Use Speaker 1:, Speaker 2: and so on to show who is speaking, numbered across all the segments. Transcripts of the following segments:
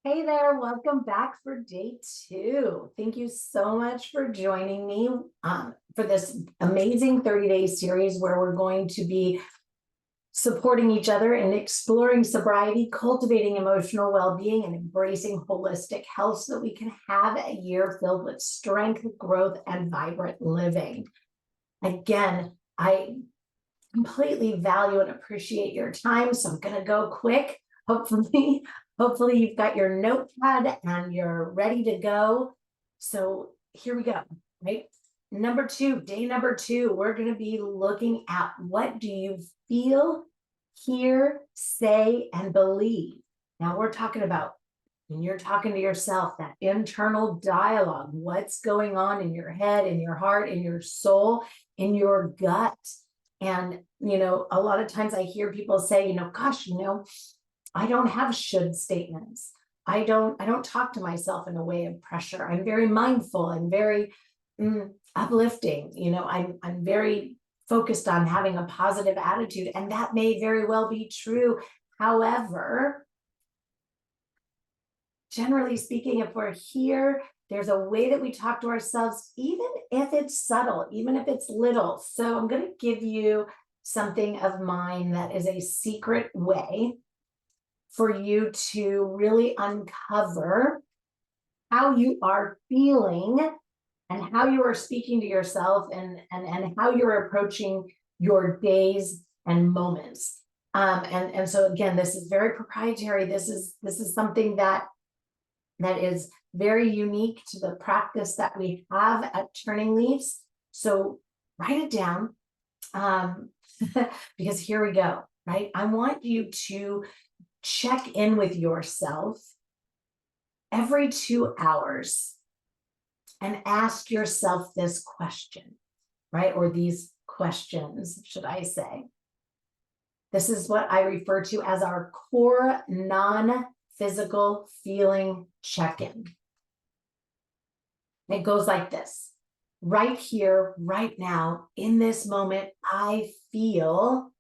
Speaker 1: Hey there, welcome back for day two. Thank you so much for joining me for this amazing 30-day series where we're going to be supporting each other and exploring sobriety, cultivating emotional well-being, and embracing holistic health so that we can have a year filled with strength, growth, and vibrant living. Again, I completely value and appreciate your time, so I'm going to go quick. Hopefully you've got your notepad and you're ready to go. So here we go, right? Day number two, we're going to be looking at what do you feel, hear, say, and believe. Now we're talking about when you're talking to yourself, that internal dialogue, what's going on in your head, in your heart, in your soul, in your gut. And, a lot of times I hear people say, gosh, I don't have should statements. I don't talk to myself in a way of pressure. I'm very mindful and very uplifting. I'm very focused on having a positive attitude, and that may very well be true. However, generally speaking, if we're here, there's a way that we talk to ourselves, even if it's subtle, even if it's little. So I'm going to give you something of mine that is a secret way for you to really uncover how you are feeling and how you are speaking to yourself and how you're approaching your days and moments. And so again, this is very proprietary. This is something that is very unique to the practice that we have at Turning Leaves. So write it down, because here we go, right? I want you to check in with yourself every 2 hours and ask yourself this question, right? Or these questions, should I say. This is what I refer to as our core non-physical feeling check-in. It goes like this. Right here, right now, in this moment, I feel.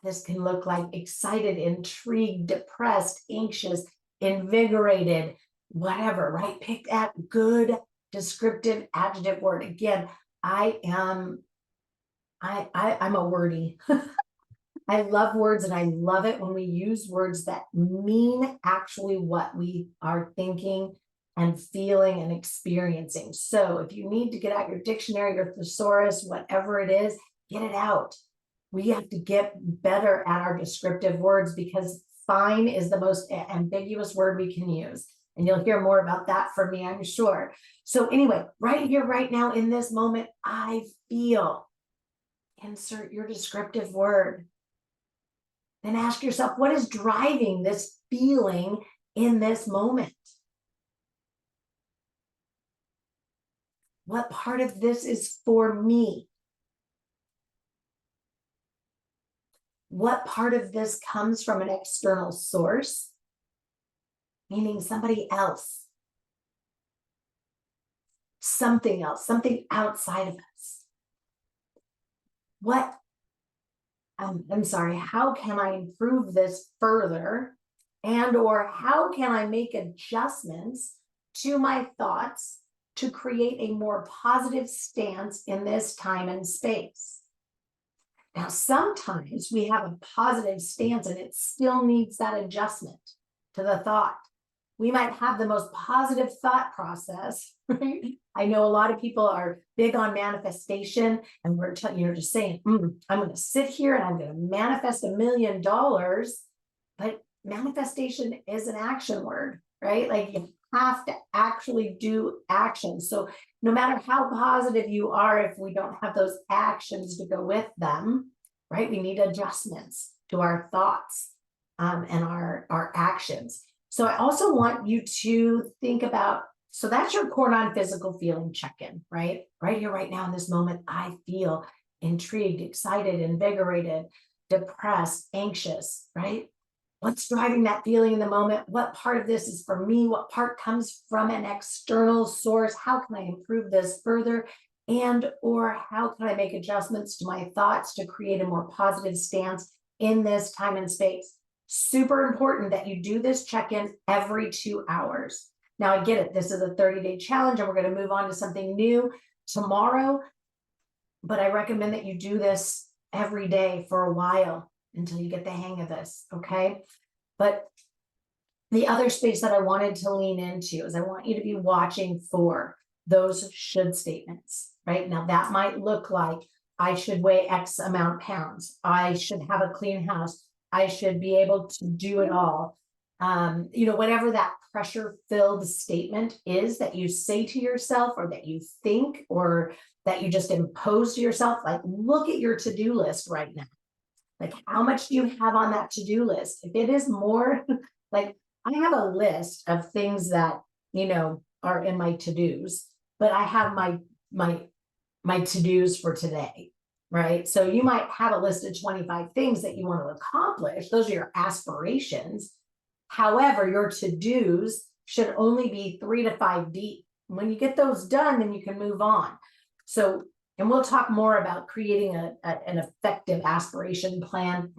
Speaker 1: This can look like excited, intrigued, depressed, anxious, invigorated, whatever, right? Pick that good descriptive adjective word. Again, I'm a wordie. I love words, and I love it when we use words that mean actually what we are thinking and feeling and experiencing. So if you need to get out your dictionary, your thesaurus, whatever it is, get it out. We have to get better at our descriptive words because fine is the most ambiguous word we can use. And you'll hear more about that from me, I'm sure. So anyway, right here, right now, in this moment, I feel. Insert your descriptive word. Then ask yourself, what is driving this feeling in this moment? What part of this is for me? What part of this comes from an external source, meaning somebody else, something else, something outside of us? How can I improve this further? And or how can I make adjustments to my thoughts to create a more positive stance in this time and space? Now, sometimes we have a positive stance and it still needs that adjustment to the thought. We might have the most positive thought process, right? I know a lot of people are big on manifestation, and we're just saying, I'm going to sit here and I'm going to manifest $1 million. But manifestation is an action word, right? Like you have to actually do action. So no matter how positive you are, if we don't have those actions to go with them, right? We need adjustments to our thoughts and our actions. So I also want you to think about, so that's your core non-physical feeling check-in, right? Right here, right now, in this moment, I feel intrigued, excited, invigorated, depressed, anxious, right? What's driving that feeling in the moment? What part of this is for me? What part comes from an external source? How can I improve this further? And or how can I make adjustments to my thoughts to create a more positive stance in this time and space? Super important that you do this check-in every 2 hours. Now, I get it. This is a 30-day challenge, and we're going to move on to something new tomorrow. But I recommend that you do this every day for a while until you get the hang of this, okay? But the other space that I wanted to lean into is I want you to be watching for those should statements, right? Now, that might look like I should weigh X amount pounds. I should have a clean house. I should be able to do it all. Whatever that pressure-filled statement is that you say to yourself, or that you think, or that you just impose to yourself, like, look at your to-do list right now. Like, how much do you have on that to-do list? If it is more, like, I have a list of things that, are in my to-dos, but I have my to-dos for today, right? So you might have a list of 25 things that you want to accomplish. Those are your aspirations. However, your to-dos should only be 3 to 5 deep. When you get those done, then you can move on. So, and we'll talk more about creating an effective aspiration plan,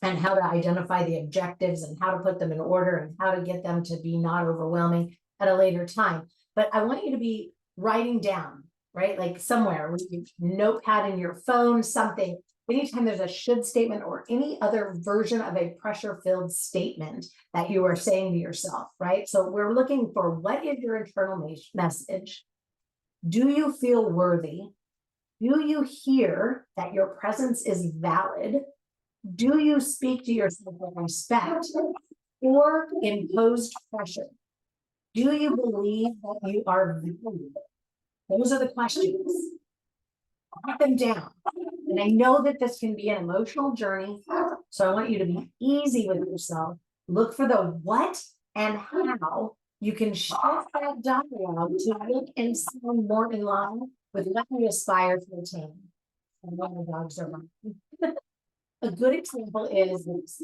Speaker 1: and how to identify the objectives and how to put them in order and how to get them to be not overwhelming at a later time. But I want you to be writing down, right? Like somewhere, notepad in your phone, something. Anytime there's a should statement or any other version of a pressure-filled statement that you are saying to yourself, right? So we're looking for, what is your internal message? Do you feel worthy? Do you hear that your presence is valid? Do you speak to yourself with respect or imposed pressure? Do you believe that you are valuable? Those are the questions. Write them down. And I know that this can be an emotional journey, so I want you to be easy with yourself. Look for the what and how you can shift that dialogue to look and sound more in line with what you aspire to attain. And when the dogs are running. A good example is this.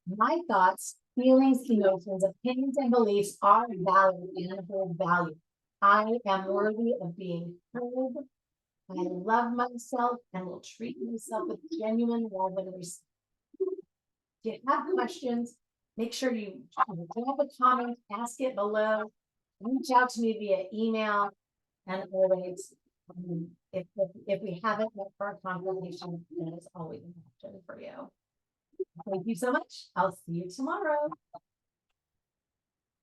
Speaker 1: My thoughts, feelings, emotions, opinions, and beliefs are valid and hold value. I am worthy of being heard. I love myself and will treat myself with genuine love and respect. If you have questions, make sure you drop a comment, ask it below, reach out to me via email, and always, if we haven't met for a conversation, then it's always an option for you. Thank you so much. I'll see you tomorrow.